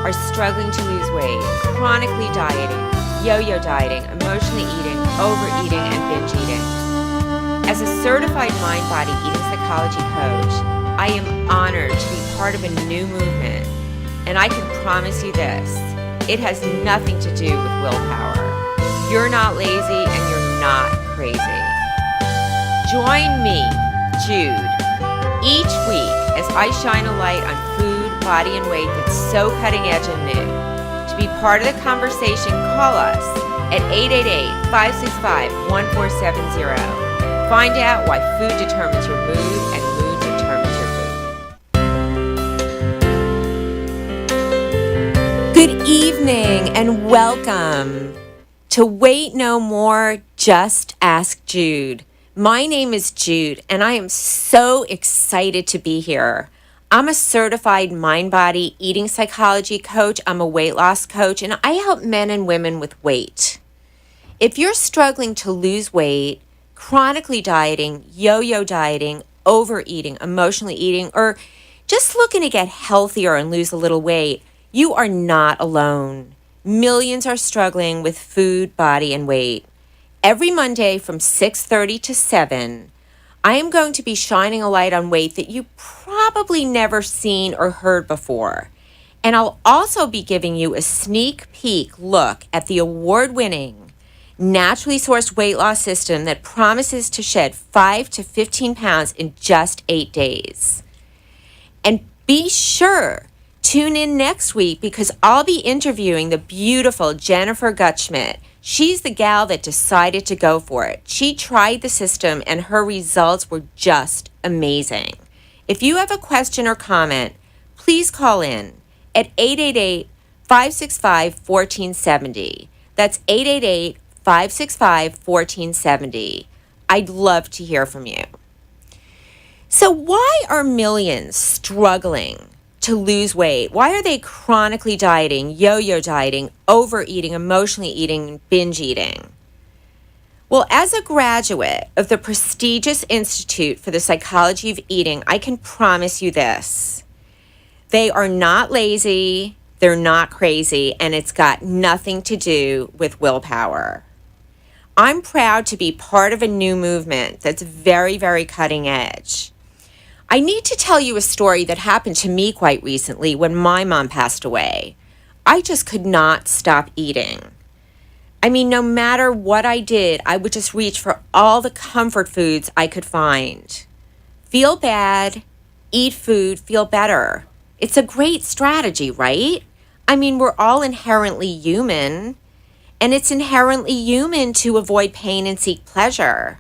are struggling to lose weight, chronically dieting, yo-yo dieting, emotionally eating, overeating, and binge eating. As a certified mind-body eating psychology coach, I am honored to be part of a new movement, and I can promise you this, it has nothing to do with willpower. You're not lazy and you're not crazy. Join me, Jude, each week as I shine a light on food, body, and weight that's so cutting edge and new. To be part of the conversation, call us at 888-565-1470. Find out why food determines your mood and mood determines your food. Good evening and welcome to Wait No More, Just Ask Jude. My name is Jude, and I am so excited to be here. I'm a certified mind-body eating psychology coach. I'm a weight loss coach, and I help men and women with weight. If you're struggling to lose weight, chronically dieting, yo-yo dieting, overeating, emotionally eating, or just looking to get healthier and lose a little weight, you are not alone. Millions are struggling with food, body, and weight. Every Monday from 6:30 to 7, I am going to be shining a light on weight that you probably never seen or heard before. And I'll also be giving you a sneak peek look at the award-winning, naturally sourced weight loss system that promises to shed 5 to 15 pounds in just 8 days. And be sure, tune in next week because I'll be interviewing the beautiful Jennifer Gutschmidt. She's the gal that decided to go for it. She tried the system and her results were just amazing. If you have a question or comment, please call in at 888-565-1470. That's 888-565-1470. I'd love to hear from you. So why are millions struggling to lose weight? Why are they chronically dieting, yo-yo dieting, overeating, emotionally eating, binge eating? Well, as a graduate of the prestigious Institute for the Psychology of Eating, I can promise you this. They are not lazy, they're not crazy, and it's got nothing to do with willpower. I'm proud to be part of a new movement that's very, very cutting edge. I need to tell you a story that happened to me quite recently when my mom passed away. I just could not stop eating. I mean, no matter what I did, I would just reach for all the comfort foods I could find. Feel bad, eat food, feel better. It's a great strategy, right? I mean, we're all inherently human, and it's inherently human to avoid pain and seek pleasure.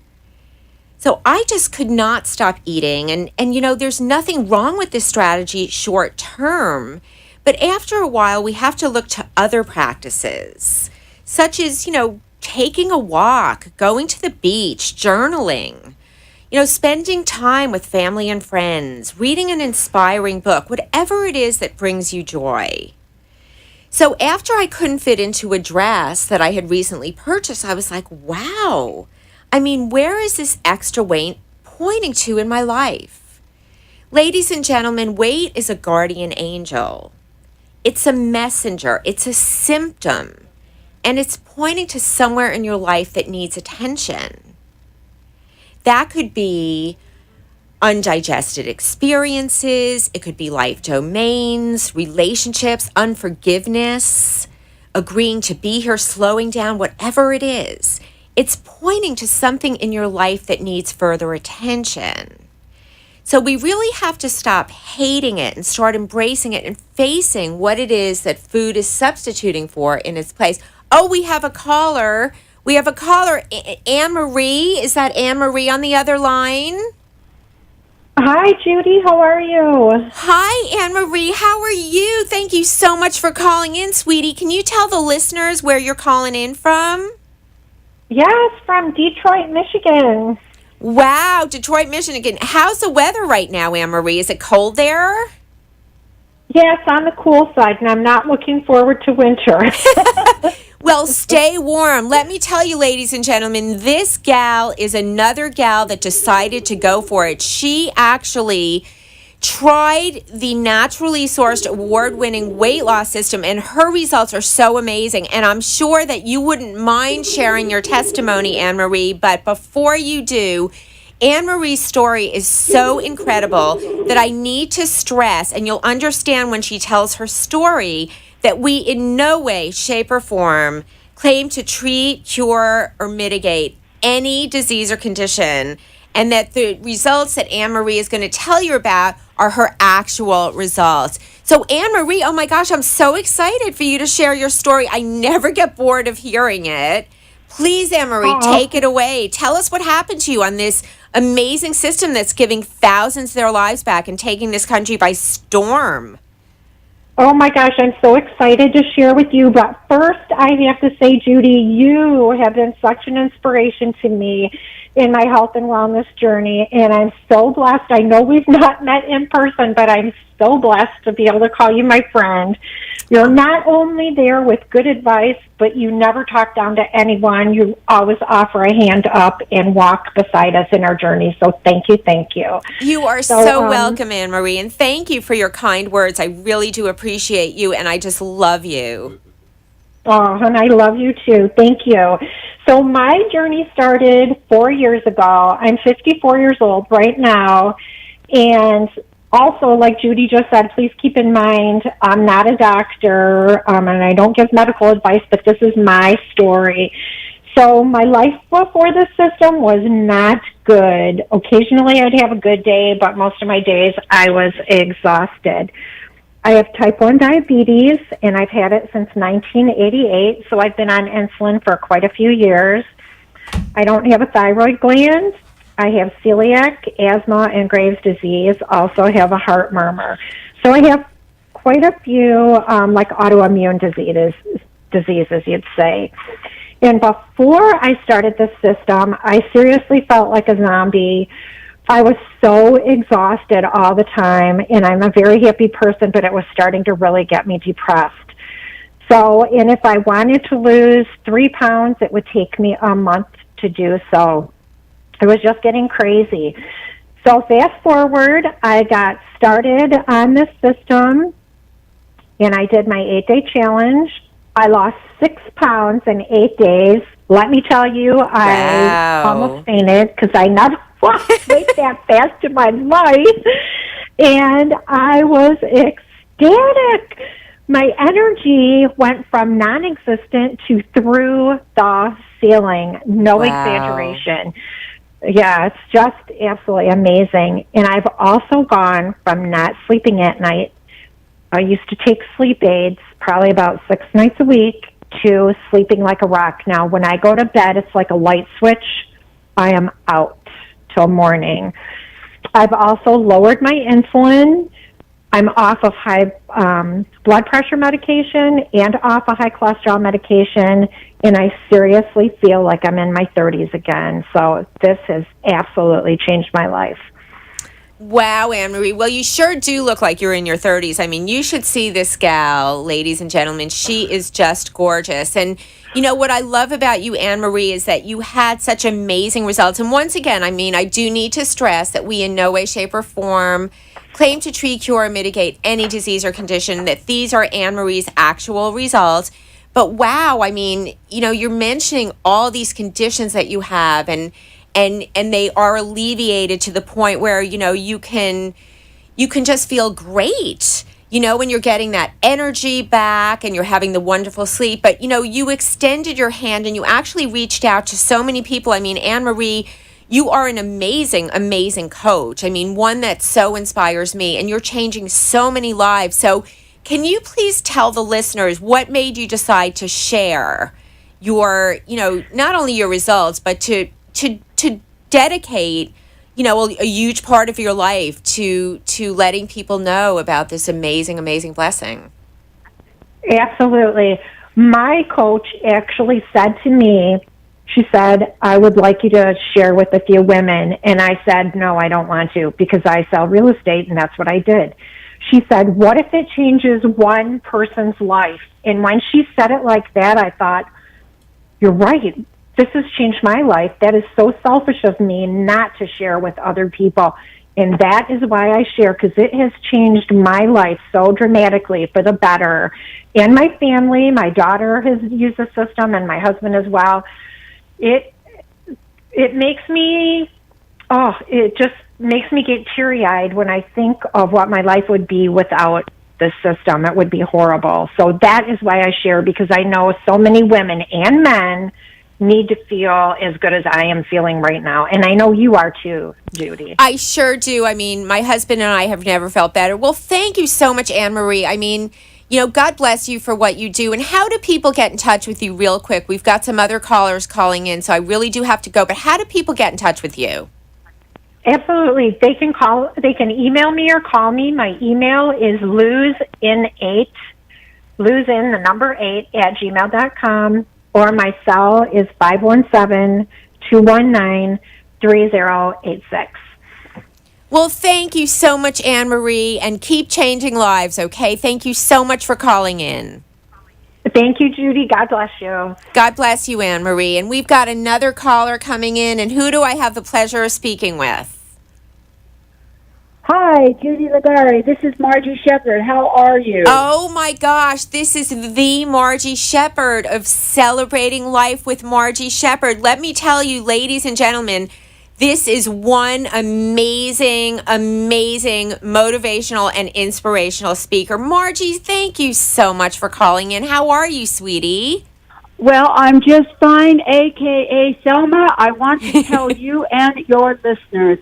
So I just could not stop eating. And you know, there's nothing wrong with this strategy short term. But after a while, we have to look to other practices, such as, taking a walk, going to the beach, journaling, spending time with family and friends, reading an inspiring book, whatever it is that brings you joy. So after I couldn't fit into a dress that I had recently purchased, I was like, wow. I mean, where is this extra weight pointing to in my life? Ladies and gentlemen, weight is a guardian angel. It's a messenger. It's a symptom. And it's pointing to somewhere in your life that needs attention. That could be undigested experiences. It could be life domains, relationships, unforgiveness, agreeing to be here, slowing down, whatever it is. It's pointing to something in your life that needs further attention. So we really have to stop hating it and start embracing it and facing what it is that food is substituting for in its place. Oh, we have a caller. Anne-Marie. Is that Anne-Marie on the other line? Hi, Judy. How are you? Hi, Anne-Marie. How are you? Thank you so much for calling in, sweetie. Can you tell the listeners where you're calling in from? Yes, from Detroit, Michigan. Wow, Detroit, Michigan. How's the weather right now, Anne-Marie? Is it cold there? Yes, on the cool side, and I'm not looking forward to winter. Well, stay warm. Let me tell you, ladies and gentlemen, this gal is another gal that decided to go for it. She actually tried the naturally sourced award-winning weight loss system, and her results are so amazing. And I'm sure that you wouldn't mind sharing your testimony, Anne-Marie, but before you do, Anne-Marie's story is so incredible that I need to stress, and you'll understand when she tells her story, that we in no way, shape, or form claim to treat, cure, or mitigate any disease or condition, and that the results that Anne-Marie is going to tell you about are her actual results. So Anne-Marie, oh my gosh, I'm so excited for you to share your story. I never get bored of hearing it. Please, Anne-Marie, take it away. Tell us what happened to you on this amazing system that's giving thousands their lives back and taking this country by storm. Oh my gosh, I'm so excited to share with you. But first, I have to say, Judy, you have been such an inspiration to me in my health and wellness journey. And I'm so blessed. I know we've not met in person, but I'm so blessed to be able to call you my friend. You're not only there with good advice, but you never talk down to anyone. You always offer a hand up and walk beside us in our journey. So thank you, thank you. You are so welcome, Anne-Marie, and thank you for your kind words. I really do appreciate you, and I just love you. Oh, and I love you too. Thank you. So my journey started 4 years ago. I'm 54 years old right now, and also, like Judy just said, please keep in mind, I'm not a doctor, and I don't give medical advice, but this is my story. So my life before this system was not good. Occasionally I'd have a good day, but most of my days I was exhausted. I have type 1 diabetes, and I've had it since 1988, so I've been on insulin for quite a few years. I don't have a thyroid gland. I have celiac, asthma, and Graves' disease. Also have a heart murmur. So I have quite a few like autoimmune diseases, you'd say. And before I started this system, I seriously felt like a zombie. I was so exhausted all the time, and I'm a very happy person, but it was starting to really get me depressed. So, and if I wanted to lose 3 pounds, it would take me a month to do so. It was just getting crazy. So fast forward, I got started on this system, and I did my 8-day challenge. I lost 6 pounds in 8 days. Let me tell you, I almost fainted because I never lost weight that fast in my life. And I was ecstatic. My energy went from non-existent to through the ceiling. No exaggeration. Yeah, it's just absolutely amazing. And I've also gone from not sleeping at night. I used to take sleep aids probably about 6 nights a week to sleeping like a rock. Now, when I go to bed, it's like a light switch. I am out till morning. I've also lowered my insulin. I'm off of high blood pressure medication and off of high cholesterol medication, and I seriously feel like I'm in my 30s again. So this has absolutely changed my life. Wow, Anne-Marie. Well, you sure do look like you're in your 30s. I mean, you should see this gal, ladies and gentlemen. She is just gorgeous. And, you know, what I love about you, Anne-Marie, is that you had such amazing results. And once again, I mean, I do need to stress that we in no way, shape, or form claim to treat, cure, or mitigate any disease or condition, that these are Anne-Marie's actual results. But wow, I mean, you know, you're mentioning all these conditions that you have, and they are alleviated to the point where, you know, you can just feel great, you know, when you're getting that energy back and you're having the wonderful sleep. But, you know, you extended your hand and you actually reached out to so many people. I mean, Anne-Marie, you are an amazing, amazing coach. I mean, one that so inspires me, and you're changing so many lives. So can you please tell the listeners what made you decide to share your, you know, not only your results, but to dedicate, you know, a huge part of your life to letting people know about this amazing, amazing blessing? Absolutely. My coach actually said to me, she said, I would like you to share with a few women. And I said, no, I don't want to, because I sell real estate, and that's what I did. She said, what if it changes one person's life? And when she said it like that, I thought, you're right. This has changed my life. That is so selfish of me not to share with other people. And that is why I share, because it has changed my life so dramatically for the better. And my family, my daughter has used the system, and my husband as well. It makes me, it just makes me get teary-eyed when I think of what my life would be without the system. It would be horrible. So that is why I share, because I know so many women and men need to feel as good as I am feeling right now. And I know you are too, Judy. I sure do. I mean, my husband and I have never felt better. Well, thank you so much, Anne Marie. I mean, God bless you for what you do. And how do people get in touch with you real quick? We've got some other callers calling in, so I really do have to go. But how do people get in touch with you? Absolutely. They can email me or call me. My email is losein8, losein, the number 8, @gmail.com. Or my cell is 517-219-3086. Well, thank you so much, Anne Marie, and keep changing lives, okay? Thank you so much for calling in. Thank you, Judy. God bless you. God bless you, Anne Marie. And we've got another caller coming in, and who do I have the pleasure of speaking with? Hi, Judy Ligari. This is Margie Shepard. How are you? Oh my gosh, this is the Margie Shepard of Celebrating Life with Margie Shepard. Let me tell you, ladies and gentlemen, this is one amazing, amazing motivational and inspirational speaker. Margie, thank you so much for calling in. How are you, sweetie? Well, I'm just fine, a.k.a. Selma. I want to tell you and your listeners,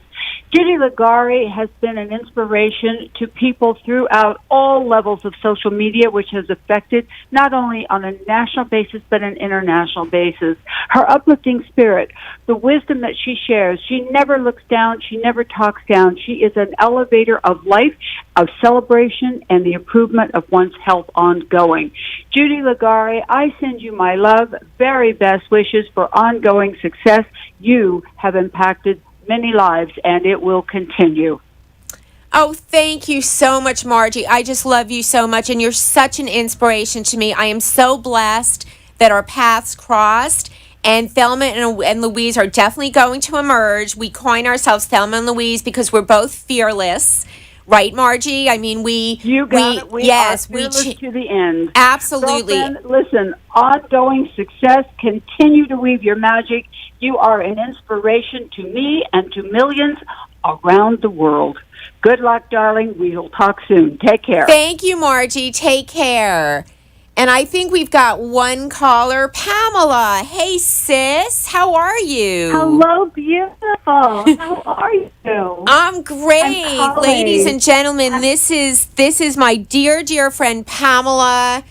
Judy Ligari has been an inspiration to people throughout all levels of social media, which has affected not only on a national basis but an international basis. Her uplifting spirit, the wisdom that she shares, she never looks down, she never talks down. She is an elevator of life, of celebration, and the improvement of one's health ongoing. Judy Ligari, I send you my love, very best wishes for ongoing success. You have impacted many lives, and it will continue. Oh, thank you so much, Margie. I just love you so much, and you're such an inspiration to me. I am so blessed that our paths crossed, and Thelma and Louise are definitely going to emerge. We coin ourselves Thelma and Louise because we're both fearless. Right, Margie? I mean, You got it. We are fearless to the end. Absolutely. Girlfriend, listen, ongoing success. Continue to weave your magic. You are an inspiration to me and to millions around the world. Good luck, darling. We will talk soon. Take care. Thank you, Margie. Take care. And I think we've got one caller, Pamela. Hey, sis. How are you? Hello, beautiful. How are you? I'm great, ladies and gentlemen. This is my dear friend Pamela.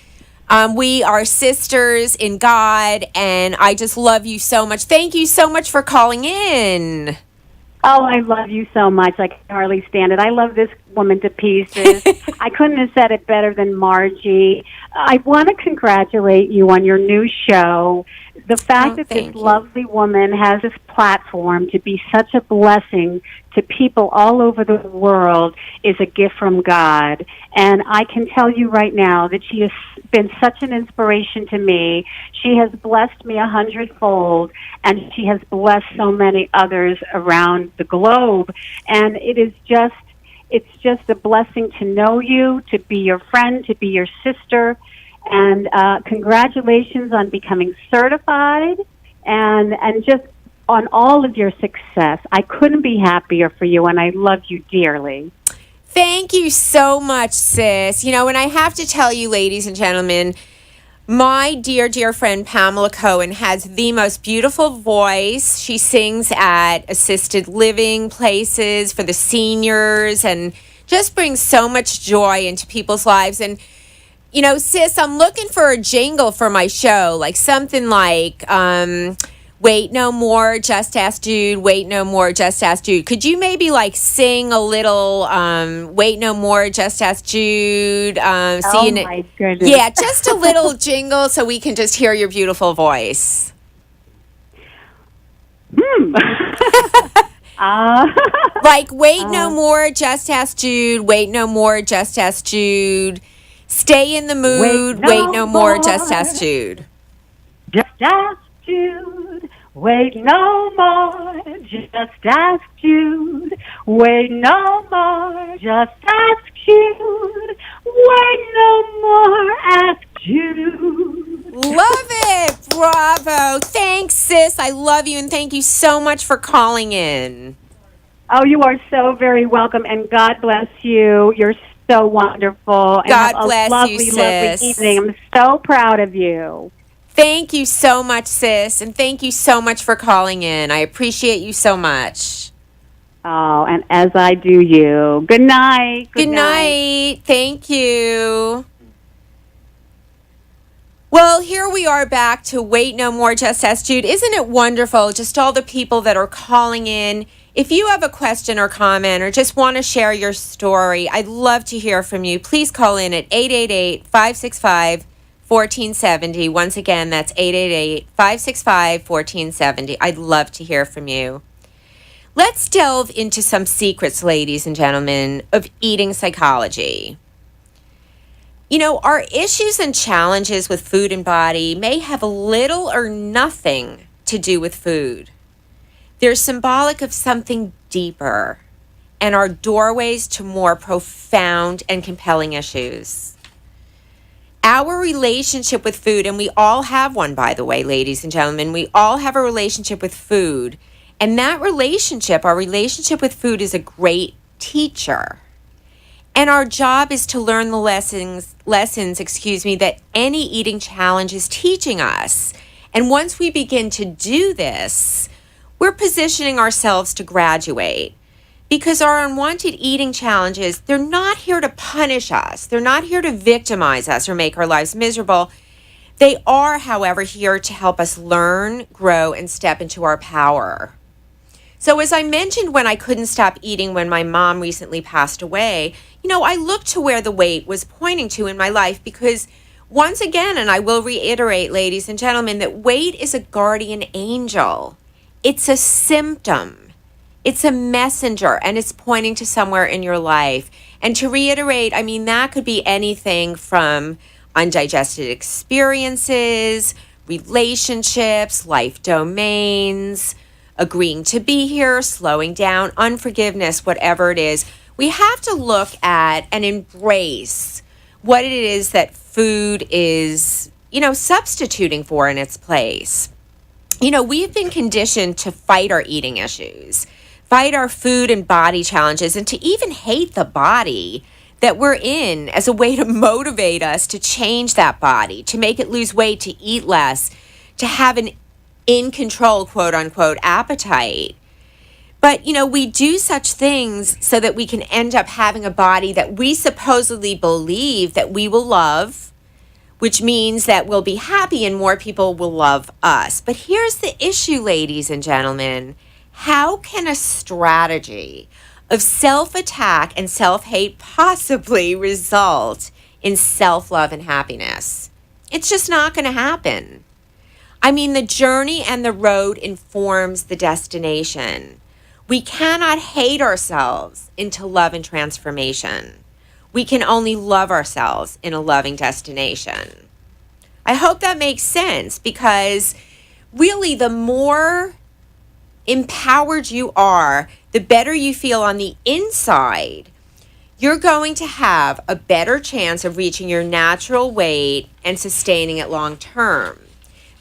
We are sisters in God, and I just love you so much. Thank you so much for calling in. Oh, I love you so much. I can hardly stand it. I love this woman to pieces. I couldn't have said it better than Margie. I want to congratulate you on your new show. The fact that this lovely woman has this platform to be such a blessing to people all over the world is a gift from God. And I can tell you right now that she has been such an inspiration to me. She has blessed me 100-fold, and she has blessed so many others around the globe. And it's just a blessing to know you, to be your friend, to be your sister. And congratulations on becoming certified and just on all of your success. I couldn't be happier for you, and I love you dearly. Thank you so much, sis. And I have to tell you, ladies and gentlemen, my dear friend Pamela Cohen has the most beautiful voice. She sings at assisted living places for the seniors and just brings so much joy into people's lives. And sis, I'm looking for a jingle for my show, like something like, wait no more, just ask Jude, wait no more, just ask Jude. Could you maybe sing a little, wait no more, just ask Jude? My goodness. Yeah, just a little jingle so we can just hear your beautiful voice. Wait no more, just ask Jude, wait no more, just ask Jude. Stay in the mood, wait no more, just ask Jude. Just ask Jude. Wait no more, just ask Jude. Wait no more, just ask Jude. Wait no more, ask Jude. Love it. Bravo. Thanks, sis. I love you, and thank you so much for calling in. Oh, you are so very welcome, and God bless you. You're so wonderful. And God have a bless you, lovely, lovely sis. evening. I'm so proud of you. Thank you so much, sis, and thank you so much for calling in. I appreciate you so much. Oh, and as I do you. Good night. Good night. Thank you. Well, here we are back to Wait No More, Just Ask Jude. Isn't it wonderful, just all the people that are calling in? If you have a question or comment or just want to share your story, I'd love to hear from you. Please call in at 888-565-1470. Once again, that's 888-565-1470. I'd love to hear from you. Let's delve into some secrets, ladies and gentlemen, of eating psychology. You know, our issues and challenges with food and body may have little or nothing to do with food. They're symbolic of something deeper and are doorways to more profound and compelling issues. Our relationship with food, and we all have one, by the way, ladies and gentlemen, we all have a relationship with food. And that relationship, our relationship with food, is a great teacher. And our job is to learn the lessons, that any eating challenge is teaching us. And once we begin to do this, we're positioning ourselves to graduate. Because our unwanted eating challenges, they're not here to punish us. They're not here to victimize us or make our lives miserable. They are, however, here to help us learn, grow, and step into our power. So as I mentioned when I couldn't stop eating when my mom recently passed away, I looked to where the weight was pointing to in my life because once again, and I will reiterate, ladies and gentlemen, that weight is a guardian angel. It's a symptom. It's a messenger, and it's pointing to somewhere in your life. And to reiterate, that could be anything from undigested experiences, relationships, life domains, agreeing to be here, slowing down, unforgiveness, whatever it is. We have to look at and embrace what it is that food is, substituting for in its place. We've been conditioned to fight our eating issues, fight our food and body challenges, and to even hate the body that we're in as a way to motivate us to change that body, to make it lose weight, to eat less, to have an in control, quote unquote, appetite. But, we do such things so that we can end up having a body that we supposedly believe that we will love, which means that we'll be happy and more people will love us. But here's the issue, ladies and gentlemen. How can a strategy of self-attack and self-hate possibly result in self-love and happiness? It's just not going to happen. The journey and the road informs the destination. We cannot hate ourselves into love and transformation. We can only love ourselves in a loving destination. I hope that makes sense because really the more empowered you are, the better you feel on the inside. You're going to have a better chance of reaching your natural weight and sustaining it long term.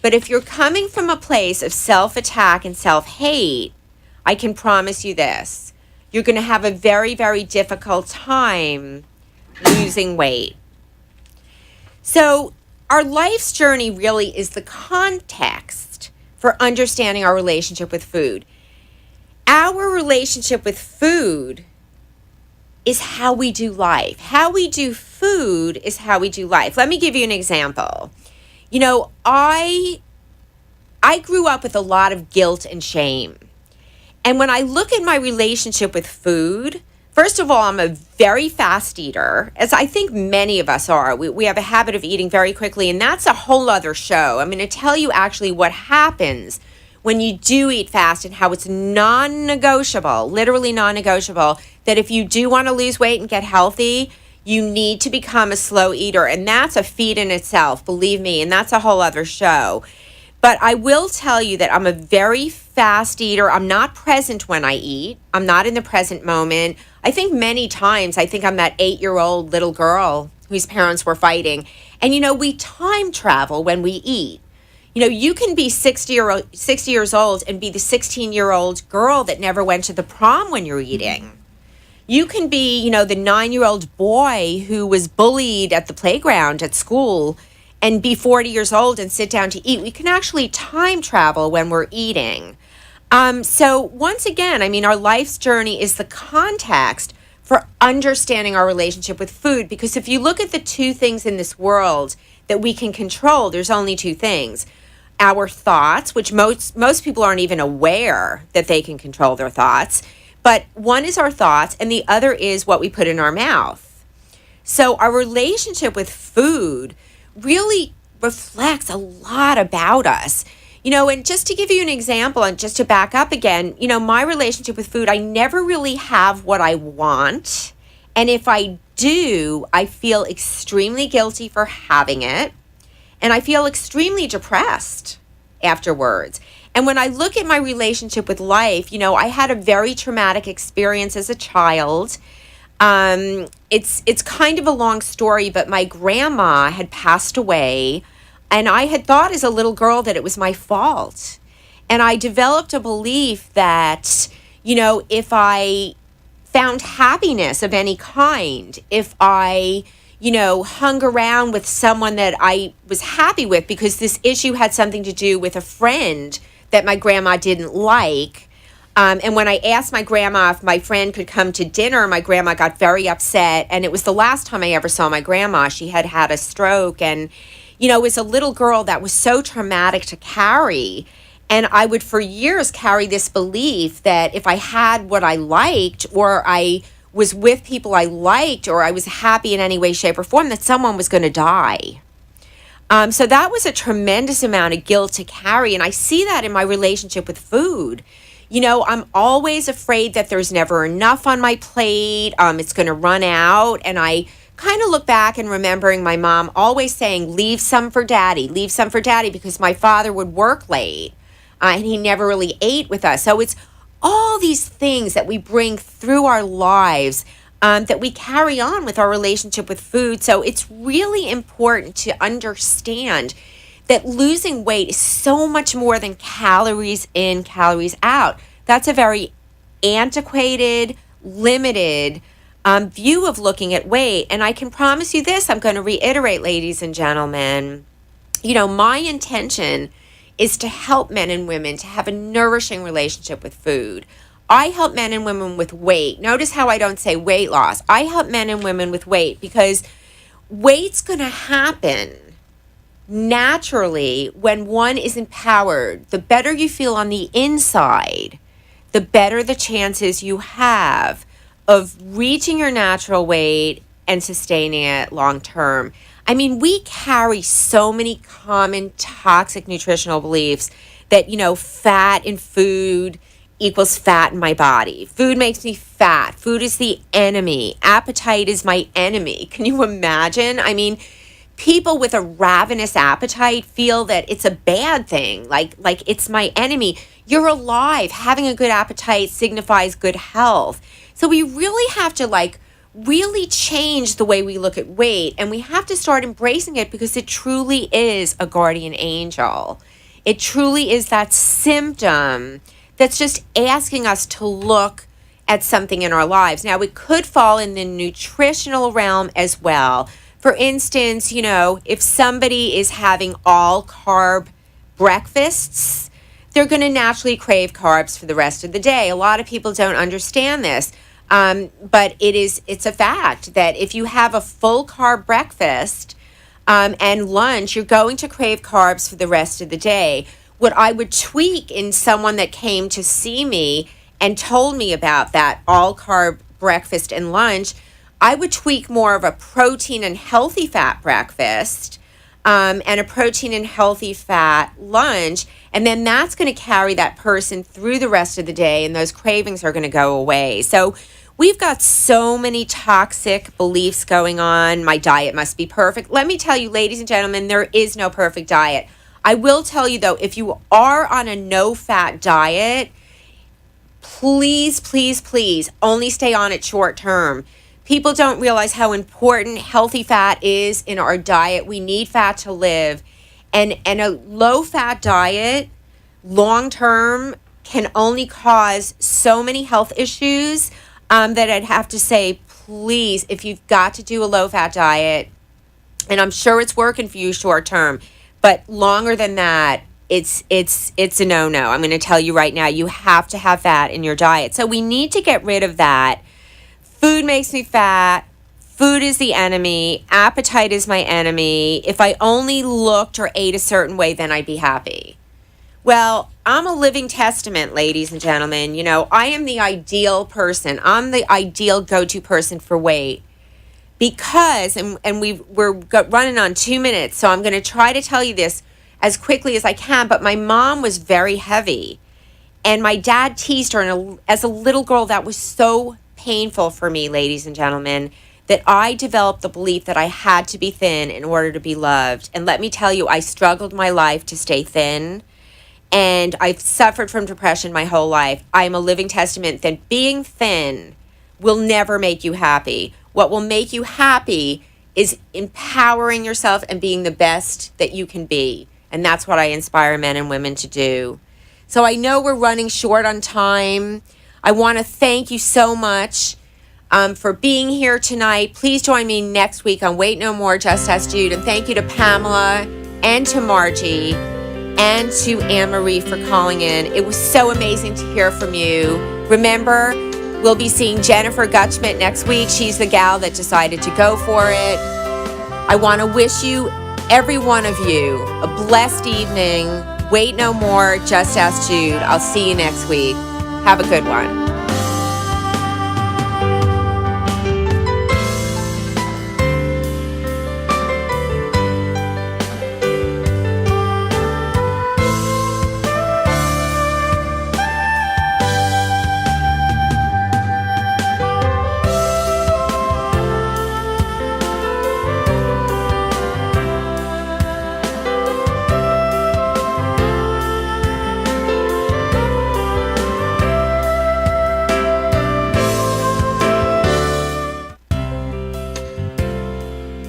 But if you're coming from a place of self-attack and self-hate, I can promise you this. You're going to have a very, very difficult time losing weight. So our life's journey really is the context for understanding our relationship with food. Our relationship with food is how we do life. How we do food is how we do life. Let me give you an example. I grew up with a lot of guilt and shame. And when I look at my relationship with food, first of all, I'm a very fast eater, as I think many of us are. We have a habit of eating very quickly, and that's a whole other show. I'm going to tell you actually what happens when you do eat fast and how it's non-negotiable, literally non-negotiable, that if you do want to lose weight and get healthy, you need to become a slow eater. And that's a feat in itself, believe me, and that's a whole other show. But I will tell you that I'm a very fast eater. I'm not present when I eat. I'm not in the present moment. I think many times I think I'm that 8-year-old little girl whose parents were fighting. And, we time travel when we eat. You can be 60 years old and be the 16-year-old girl that never went to the prom when you're eating. You can be, the 9-year-old boy who was bullied at the playground at school and be 40 years old and sit down to eat. We can actually time travel when we're eating. So once again, our life's journey is the context for understanding our relationship with food. Because if you look at the two things in this world that we can control, there's only two things. Our thoughts, which most people aren't even aware that they can control their thoughts. But one is our thoughts, and the other is what we put in our mouth. So our relationship with food really reflects a lot about us. And just to give you an example, and just to back up again, my relationship with food, I never really have what I want. And if I do, I feel extremely guilty for having it. And I feel extremely depressed afterwards. And when I look at my relationship with life, I had a very traumatic experience as a child. It's kind of a long story, but my grandma had passed away, and I had thought as a little girl that it was my fault. And I developed a belief that, if I found happiness of any kind, if I hung around with someone that I was happy with, because this issue had something to do with a friend that my grandma didn't like. And when I asked my grandma if my friend could come to dinner, my grandma got very upset. And it was the last time I ever saw my grandma. She had had a stroke. And, as a little girl, that was so traumatic to carry. And I would for years carry this belief that if I had what I liked, or I was with people I liked, or I was happy in any way, shape, or form, that someone was going to die. So that was a tremendous amount of guilt to carry. And I see that in my relationship with food. I'm always afraid that there's never enough on my plate. It's going to run out. And I kind of look back and remembering my mom always saying, leave some for daddy, because my father would work late and he never really ate with us. So it's all these things that we bring through our lives that we carry on with our relationship with food. So it's really important to understand that losing weight is so much more than calories in, calories out. That's a very antiquated, limited view of looking at weight. And I can promise you this, I'm going to reiterate, ladies and gentlemen, my intention is to help men and women to have a nourishing relationship with food. I help men and women with weight. Notice how I don't say weight loss. I help men and women with weight because weight's going to happen naturally when one is empowered. The better you feel on the inside, the better the chances you have of reaching your natural weight and sustaining it long term. We carry so many common toxic nutritional beliefs that, fat in food equals fat in my body. Food makes me fat. Food is the enemy. Appetite is my enemy. Can you imagine? People with a ravenous appetite feel that it's a bad thing, like it's my enemy. You're alive. Having a good appetite signifies good health. So we really have to really change the way we look at weight, and we have to start embracing it because it truly is a guardian angel. It truly is that symptom that's just asking us to look at something in our lives. Now, it could fall in the nutritional realm as well. For instance, if somebody is having all carb breakfasts, they're going to naturally crave carbs for the rest of the day. A lot of people don't understand this. But it's a fact that if you have a full carb breakfast and lunch, you're going to crave carbs for the rest of the day. What I would tweak in someone that came to see me and told me about that all carb breakfast and lunch, I would tweak more of a protein and healthy fat breakfast and a protein and healthy fat lunch. And then that's going to carry that person through the rest of the day, and those cravings are going to go away. So we've got so many toxic beliefs going on. My diet must be perfect. Let me tell you, ladies and gentlemen, there is no perfect diet. I will tell you though, if you are on a no-fat diet, please, please, please only stay on it short term. People don't realize how important healthy fat is in our diet. We need fat to live. And a low-fat diet, long term, can only cause so many health issues that I'd have to say, please, if you've got to do a low-fat diet, and I'm sure it's working for you short term, but longer than that, it's a no-no. I'm going to tell you right now, you have to have fat in your diet. So we need to get rid of that. Food makes me fat. Food is the enemy. Appetite is my enemy. If I only looked or ate a certain way, then I'd be happy. Well, I'm a living testament, ladies and gentlemen. You know, I am the ideal person. I'm the ideal go-to person for weight. Because, and we're running on 2 minutes, so I'm going to try to tell you this as quickly as I can, but my mom was very heavy. And my dad teased her, and as a little girl, that was so painful for me, ladies and gentlemen, that I developed the belief that I had to be thin in order to be loved. And let me tell you, I struggled my life to stay thin. And I've suffered from depression my whole life. I am a living testament that being thin will never make you happy. What will make you happy is empowering yourself and being the best that you can be. And that's what I inspire men and women to do. So I know we're running short on time. I want to thank you so much for being here tonight. Please join me next week on Wait No More, Just Ask Jude. And thank you to Pamela and to Margie and to Anne-Marie for calling in. It was so amazing to hear from you. Remember, we'll be seeing Jennifer Gutschmidt next week. She's the gal that decided to go for it. I want to wish you, every one of you, a blessed evening. Wait no more, just ask Jude. I'll see you next week. Have a good one.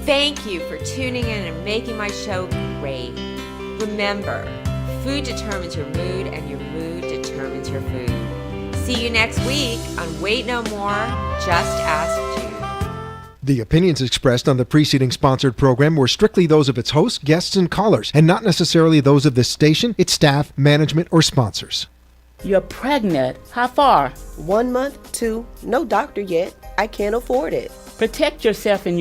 Thank you for tuning in and making my show great. Remember, food determines your mood and your mood determines your food. See you next week on Wait No More, Just Ask Jude. The opinions expressed on the preceding sponsored program were strictly those of its hosts, guests, and callers, and not necessarily those of this station, its staff, management, or sponsors. You're pregnant. How far? 1 month, 2, no doctor yet. I can't afford it. Protect yourself and your